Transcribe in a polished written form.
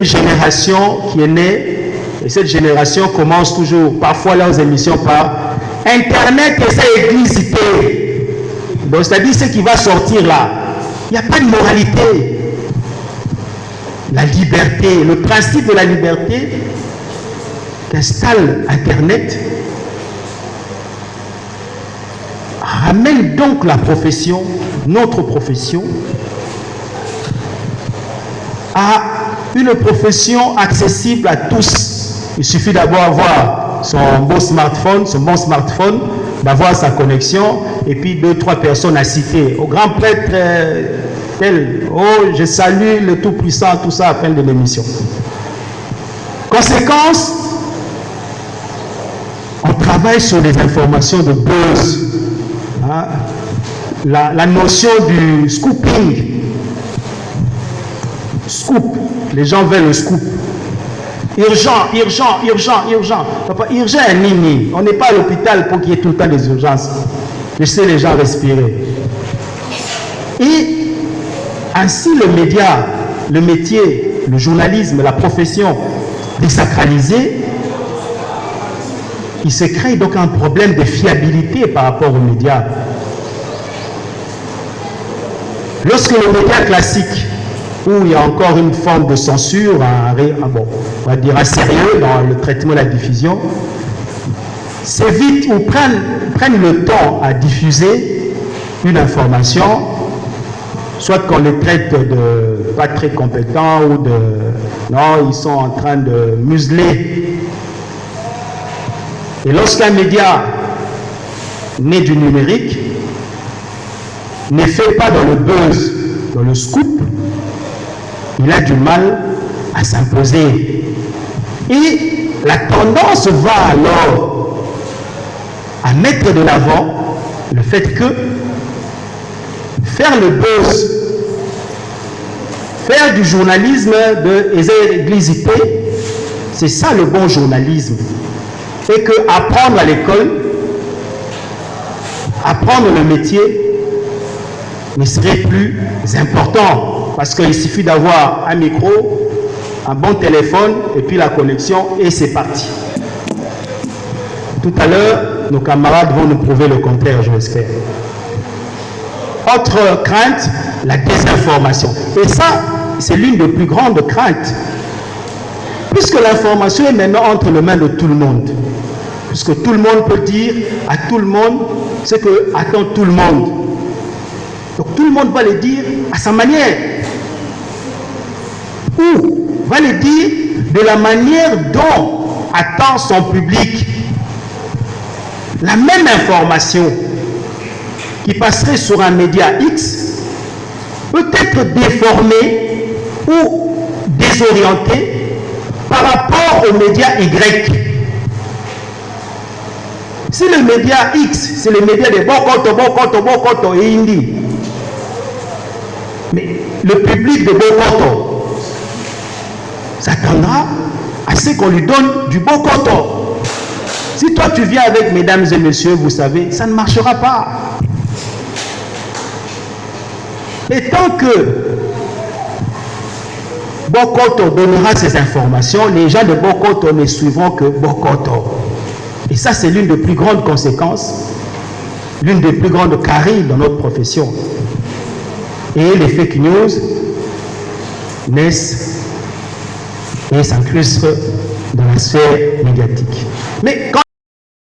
génération qui est née, et cette génération commence toujours, parfois leurs émissions par Internet et sa églisité. Donc, c'est-à-dire ce qui va sortir là. Il n'y a pas de moralité. La liberté, le principe de la liberté qu'installe Internet ramène donc la profession, notre profession, à une profession accessible à tous. Il suffit d'abord avoir son bon smartphone, d'avoir sa connexion, et puis 2-3 personnes à citer. Au grand prêtre tel, oh, je salue le Tout-Puissant, tout ça à la fin de l'émission. Conséquence, on travaille sur les informations de buzz. Hein? La notion du scooping. Scoop. Les gens veulent le scoop. Urgent, urgent, urgent, urgent. Papa, urgent est nini. On n'est pas à l'hôpital pour qu'il y ait tout le temps des urgences. Je sais les gens respirer. Et ainsi le média, le métier, le journalisme, la profession désacralisée, il se crée donc un problème de fiabilité par rapport aux médias. Lorsque le média classique, où il y a encore une forme de censure, on va dire un sérieux dans le traitement de la diffusion, s'évitent ou prennent le temps à diffuser une information, soit qu'on les traite de pas très compétents ou de... Non, ils sont en train de museler. Et lorsqu'un média né du numérique ne fait pas dans le buzz, dans le scoop, il a du mal à s'imposer. Et la tendance va alors à mettre de l'avant le fait que faire le buzz, faire du journalisme de églisité, c'est ça le bon journalisme. Et que apprendre à l'école, apprendre le métier ne serait plus important. Parce qu'il suffit d'avoir un micro, un bon téléphone, et puis la connexion, et c'est parti. Tout à l'heure, nos camarades vont nous prouver le contraire, je l'espère. Autre crainte, la désinformation. Et ça, c'est l'une des plus grandes craintes. Puisque l'information est maintenant entre les mains de tout le monde. Puisque tout le monde peut dire à tout le monde ce que attend tout le monde. Donc tout le monde va le dire à sa manière. Ou va le dire de la manière dont attend son public. La même information qui passerait sur un média X peut être déformée ou désorientée par rapport au média Y. Si le média X, c'est le média de Bokoto et Hindi, mais le public de Bokoto s'attendra à ce qu'on lui donne du Bokoto. Si toi tu viens avec, mesdames et messieurs, vous savez, ça ne marchera pas. Et tant que Bokoto donnera ces informations, les gens de Bokoto ne suivront que Bokoto. Et ça, c'est l'une des plus grandes conséquences, l'une des plus grandes caries dans notre profession. Et les fake news naissent et s'incrustent dans la sphère médiatique. Mais quand